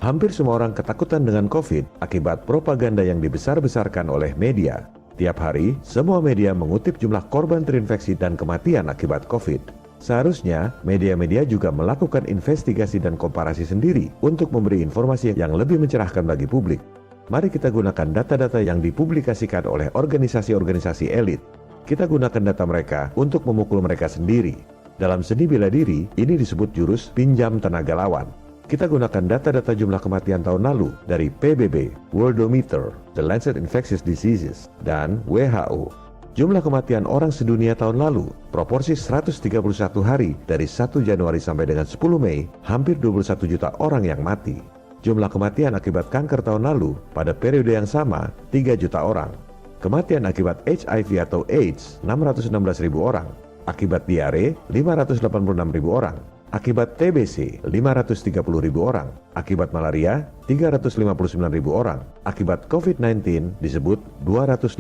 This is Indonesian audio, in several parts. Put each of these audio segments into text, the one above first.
Hampir semua orang ketakutan dengan COVID akibat propaganda yang dibesar-besarkan oleh media. Tiap hari, semua media mengutip jumlah korban terinfeksi dan kematian akibat COVID. Seharusnya, media-media juga melakukan investigasi dan komparasi sendiri untuk memberi informasi yang lebih mencerahkan bagi publik. Mari kita gunakan data-data yang dipublikasikan oleh organisasi-organisasi elit. Kita gunakan data mereka untuk memukul mereka sendiri. Dalam seni bela diri, ini disebut jurus pinjam tenaga lawan. Kita gunakan data-data jumlah kematian tahun lalu dari PBB, Worldometer, The Lancet Infectious Diseases, dan WHO. Jumlah kematian orang sedunia tahun lalu, proporsi 131 hari dari 1 Januari sampai dengan 10 Mei, hampir 21 juta orang yang mati. Jumlah kematian akibat kanker tahun lalu, pada periode yang sama, 3 juta orang. Kematian akibat HIV atau AIDS, 616.000 orang. Akibat diare, 586.000 orang. Akibat TBC, 530.000 orang. Akibat malaria, 359.000 orang. Akibat COVID-19 disebut 280.000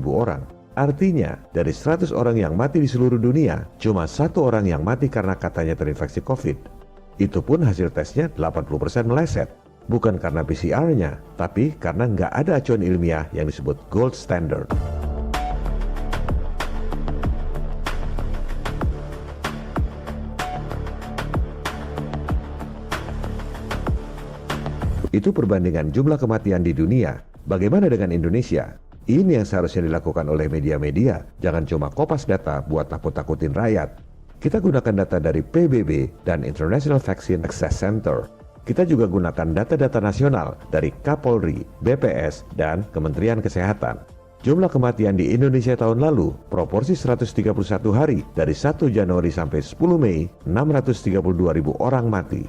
orang. Artinya, dari 100 orang yang mati di seluruh dunia, cuma 1 orang yang mati karena katanya terinfeksi COVID. Itu pun hasil tesnya 80% meleset. Bukan karena PCR-nya, tapi karena nggak ada acuan ilmiah yang disebut gold standard. Itu perbandingan jumlah kematian di dunia. Bagaimana dengan Indonesia? Ini yang seharusnya dilakukan oleh media-media. Jangan cuma kopas data buat takut-takutin rakyat. Kita gunakan data dari PBB dan International Vaccine Access Center. Kita juga gunakan data-data nasional dari Kapolri, BPS, dan Kementerian Kesehatan. Jumlah kematian di Indonesia tahun lalu, proporsi 131 hari dari 1 Januari sampai 10 Mei, 632.000 orang mati.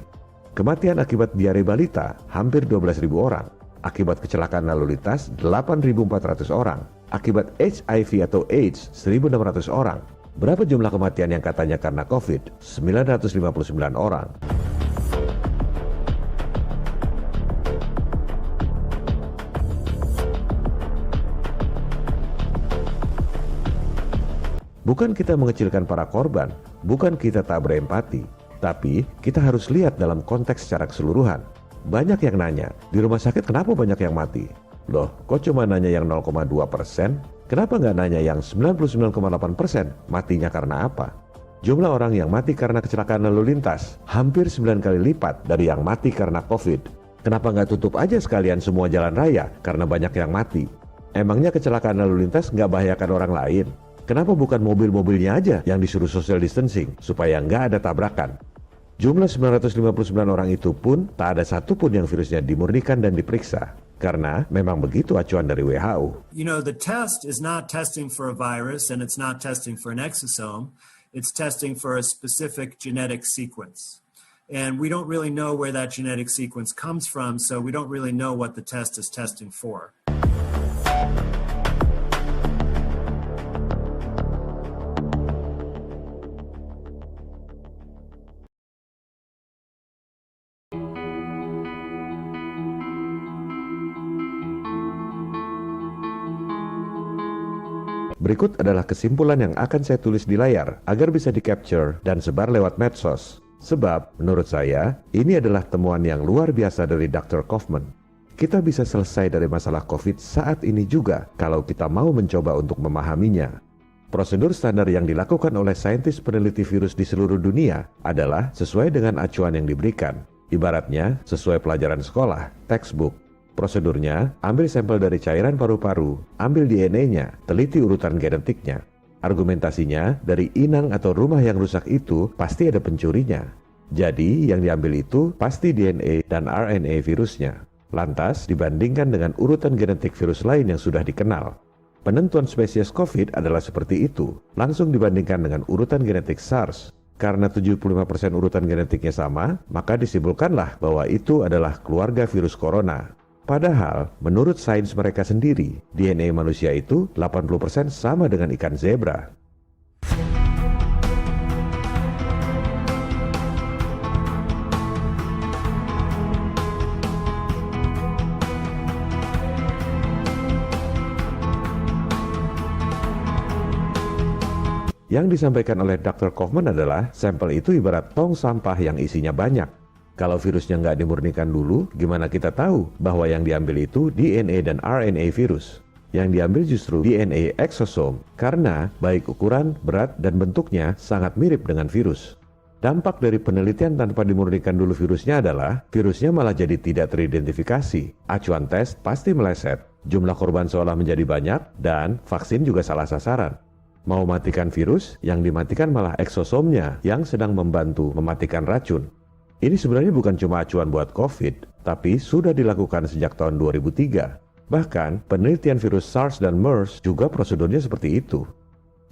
Kematian akibat diare balita hampir 12.000 orang. Akibat kecelakaan lalu lintas 8.400 orang. Akibat HIV atau AIDS 1.600 orang. Berapa jumlah kematian yang katanya karena COVID? 959 orang. Bukan kita mengecilkan para korban, bukan kita tak berempati. Tapi, kita harus lihat dalam konteks secara keseluruhan. Banyak yang nanya, di rumah sakit kenapa banyak yang mati? Loh, kok cuma nanya yang 0,2%? Kenapa nggak nanya yang 99,8%? Matinya karena apa? Jumlah orang yang mati karena kecelakaan lalu lintas, hampir 9 kali lipat dari yang mati karena COVID. Kenapa nggak tutup aja sekalian semua jalan raya karena banyak yang mati? Emangnya kecelakaan lalu lintas nggak bahayakan orang lain? Kenapa bukan mobil-mobilnya aja yang disuruh social distancing supaya nggak ada tabrakan? Jumlah 959 orang itu pun tak ada satupun yang virusnya dimurnikan dan diperiksa. Karena memang begitu acuan dari WHO. You know, the test is not testing for a virus and it's not testing for an exosome. It's testing for a specific genetic sequence. And we don't really know where that genetic sequence comes from, so we don't really know what the test is testing for. Berikut adalah kesimpulan yang akan saya tulis di layar agar bisa di-capture dan sebar lewat medsos. Sebab, menurut saya, ini adalah temuan yang luar biasa dari Dr. Kaufman. Kita bisa selesai dari masalah COVID saat ini juga kalau kita mau mencoba untuk memahaminya. Prosedur standar yang dilakukan oleh saintis peneliti virus di seluruh dunia adalah sesuai dengan acuan yang diberikan. Ibaratnya, sesuai pelajaran sekolah, textbook. Prosedurnya, ambil sampel dari cairan paru-paru, ambil DNA-nya, teliti urutan genetiknya. Argumentasinya, dari inang atau rumah yang rusak itu pasti ada pencurinya. Jadi, yang diambil itu pasti DNA dan RNA virusnya. Lantas, dibandingkan dengan urutan genetik virus lain yang sudah dikenal. Penentuan spesies COVID adalah seperti itu, langsung dibandingkan dengan urutan genetik SARS. Karena 75% urutan genetiknya sama, maka disimpulkanlah bahwa itu adalah keluarga virus corona. Padahal, menurut sains mereka sendiri, DNA manusia itu 80% sama dengan ikan zebra. Yang disampaikan oleh Dr. Kaufman adalah sampel itu ibarat tong sampah yang isinya banyak. Kalau virusnya nggak dimurnikan dulu, gimana kita tahu bahwa yang diambil itu DNA dan RNA virus? Yang diambil justru DNA eksosom, karena baik ukuran, berat, dan bentuknya sangat mirip dengan virus. Dampak dari penelitian tanpa dimurnikan dulu virusnya adalah, virusnya malah jadi tidak teridentifikasi, acuan tes pasti meleset, jumlah korban seolah menjadi banyak, dan vaksin juga salah sasaran. Mau matikan virus, yang dimatikan malah eksosomnya yang sedang membantu mematikan racun. Ini sebenarnya bukan cuma acuan buat COVID, tapi sudah dilakukan sejak tahun 2003. Bahkan, penelitian virus SARS dan MERS juga prosedurnya seperti itu.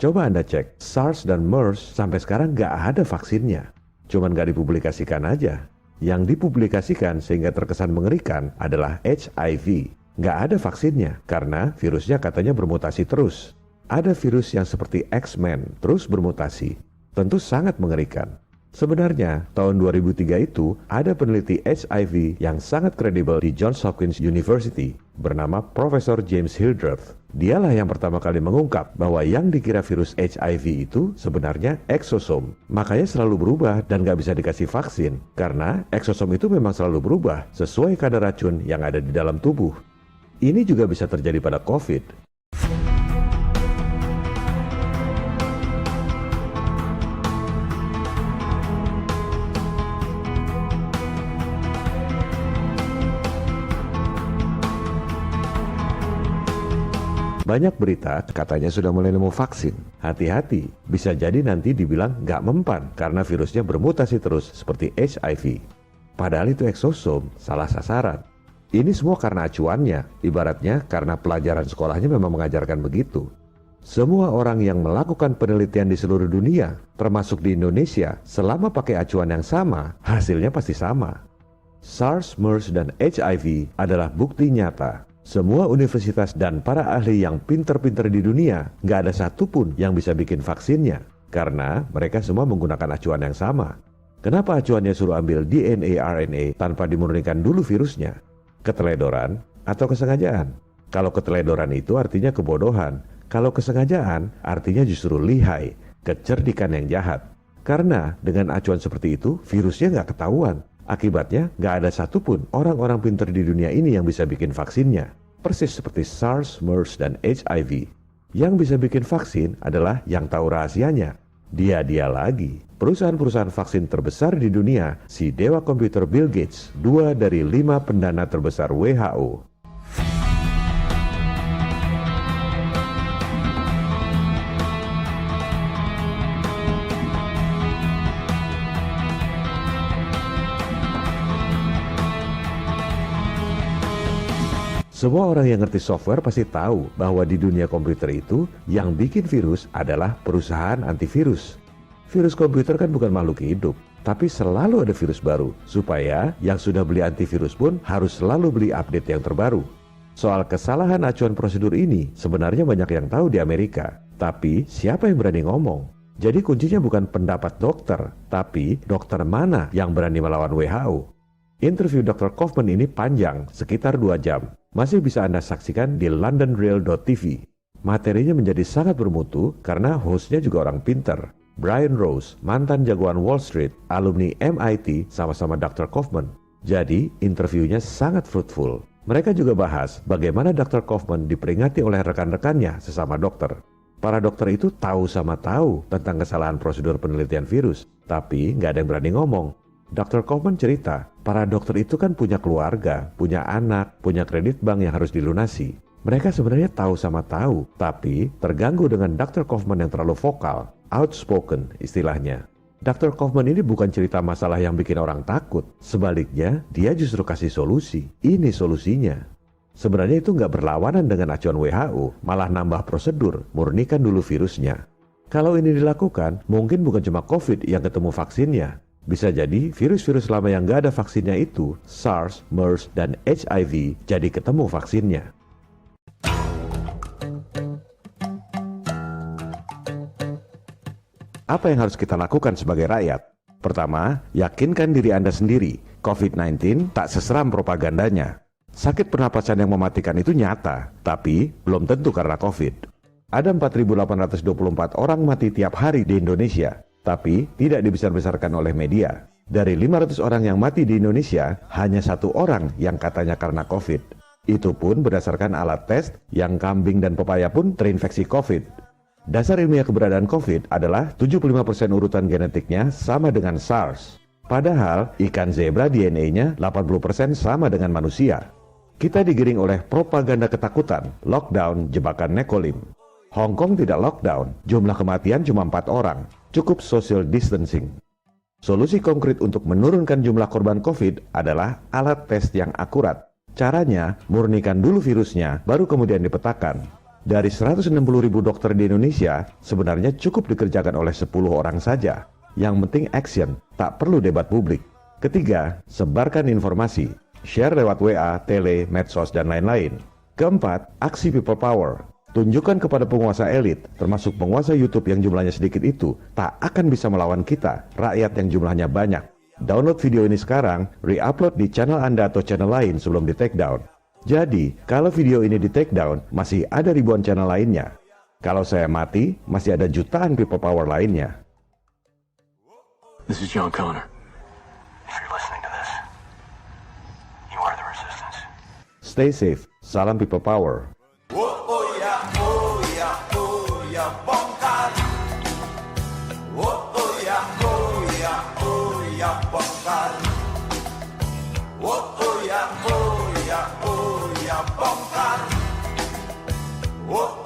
Coba Anda cek, SARS dan MERS sampai sekarang nggak ada vaksinnya. Cuman nggak dipublikasikan aja. Yang dipublikasikan sehingga terkesan mengerikan adalah HIV. Nggak ada vaksinnya, karena virusnya katanya bermutasi terus. Ada virus yang seperti X-Men terus bermutasi. Tentu sangat mengerikan. Sebenarnya, tahun 2003 itu ada peneliti HIV yang sangat kredibel di Johns Hopkins University bernama Profesor James Hildreth. Dialah yang pertama kali mengungkap bahwa yang dikira virus HIV itu sebenarnya eksosom. Makanya selalu berubah dan gak bisa dikasih vaksin, karena eksosom itu memang selalu berubah sesuai kadar racun yang ada di dalam tubuh. Ini juga bisa terjadi pada COVID. Banyak berita katanya sudah mulai nemu vaksin. Hati-hati, bisa jadi nanti dibilang nggak mempan karena virusnya bermutasi terus seperti HIV. Padahal itu eksosom, salah sasaran. Ini semua karena acuannya, ibaratnya karena pelajaran sekolahnya memang mengajarkan begitu. Semua orang yang melakukan penelitian di seluruh dunia, termasuk di Indonesia, selama pakai acuan yang sama, hasilnya pasti sama. SARS, MERS, dan HIV adalah bukti nyata. Semua universitas dan para ahli yang pinter-pinter di dunia, nggak ada satupun yang bisa bikin vaksinnya, karena mereka semua menggunakan acuan yang sama. Kenapa acuannya suruh ambil DNA RNA tanpa dimurnikan dulu virusnya? Keteledoran atau kesengajaan? Kalau keteledoran itu artinya kebodohan, kalau kesengajaan artinya justru lihai, kecerdikan yang jahat. Karena dengan acuan seperti itu, virusnya nggak ketahuan. Akibatnya, nggak ada satupun orang-orang pintar di dunia ini yang bisa bikin vaksinnya. Persis seperti SARS, MERS, dan HIV. Yang bisa bikin vaksin adalah yang tahu rahasianya. Dia lagi. Perusahaan-perusahaan vaksin terbesar di dunia, si dewa komputer Bill Gates, 2 dari 5 pendana terbesar WHO. Semua orang yang ngerti software pasti tahu bahwa di dunia komputer itu yang bikin virus adalah perusahaan antivirus. Virus komputer kan bukan makhluk hidup, tapi selalu ada virus baru, supaya yang sudah beli antivirus pun harus selalu beli update yang terbaru. Soal kesalahan acuan prosedur ini sebenarnya banyak yang tahu di Amerika, tapi siapa yang berani ngomong? Jadi kuncinya bukan pendapat dokter, tapi dokter mana yang berani melawan WHO. Interview Dr. Kaufman ini panjang, sekitar 2 jam. Masih bisa Anda saksikan di londonreal.tv. Materinya menjadi sangat bermutu karena hostnya juga orang pinter. Brian Rose, mantan jagoan Wall Street, alumni MIT, sama-sama Dr. Kaufman. Jadi, interviewnya sangat fruitful. Mereka juga bahas bagaimana Dr. Kaufman diperingati oleh rekan-rekannya sesama dokter. Para dokter itu tahu sama tahu tentang kesalahan prosedur penelitian virus, tapi nggak ada yang berani ngomong. Dr. Kaufman cerita, para dokter itu kan punya keluarga, punya anak, punya kredit bank yang harus dilunasi. Mereka sebenarnya tahu sama tahu, tapi terganggu dengan Dr. Kaufman yang terlalu vokal, outspoken istilahnya. Dr. Kaufman ini bukan cerita masalah yang bikin orang takut. Sebaliknya, dia justru kasih solusi. Ini solusinya. Sebenarnya itu nggak berlawanan dengan acuan WHO, malah nambah prosedur, murnikan dulu virusnya. Kalau ini dilakukan, mungkin bukan cuma COVID yang ketemu vaksinnya. Bisa jadi virus-virus lama yang nggak ada vaksinnya itu, SARS, MERS, dan HIV, jadi ketemu vaksinnya. Apa yang harus kita lakukan sebagai rakyat? Pertama, yakinkan diri Anda sendiri, COVID-19 tak seseram propagandanya. Sakit pernapasan yang mematikan itu nyata, tapi belum tentu karena COVID. Ada 4.824 orang mati tiap hari di Indonesia, tapi tidak dibesar-besarkan oleh media. Dari 500 orang yang mati di Indonesia, hanya 1 orang yang katanya karena COVID. Itu pun berdasarkan alat tes yang kambing dan pepaya pun terinfeksi COVID. Dasar ilmiah keberadaan COVID adalah 75% urutan genetiknya sama dengan SARS. Padahal ikan zebra DNA-nya 80% sama dengan manusia. Kita digiring oleh propaganda ketakutan, lockdown, jebakan Nekolim. Hong Kong tidak lockdown, jumlah kematian cuma 4 orang, cukup social distancing. Solusi konkret untuk menurunkan jumlah korban COVID adalah alat tes yang akurat. Caranya, murnikan dulu virusnya, baru kemudian dipetakan. Dari 160.000 dokter di Indonesia, sebenarnya cukup dikerjakan oleh 10 orang saja. Yang penting action, tak perlu debat publik. Ketiga, sebarkan informasi. Share lewat WA, tele, medsos, dan lain-lain. Keempat, aksi people power. Tunjukkan kepada penguasa elit, termasuk penguasa YouTube yang jumlahnya sedikit itu, tak akan bisa melawan kita, rakyat yang jumlahnya banyak. Download video ini sekarang, re-upload di channel Anda atau channel lain sebelum di take down. Jadi, kalau video ini di take down, masih ada ribuan channel lainnya. Kalau saya mati, masih ada jutaan people power lainnya. This is John Connor. If you're listening to this, you are the resistance. Stay safe. Salam people power. Bongkar. Oh,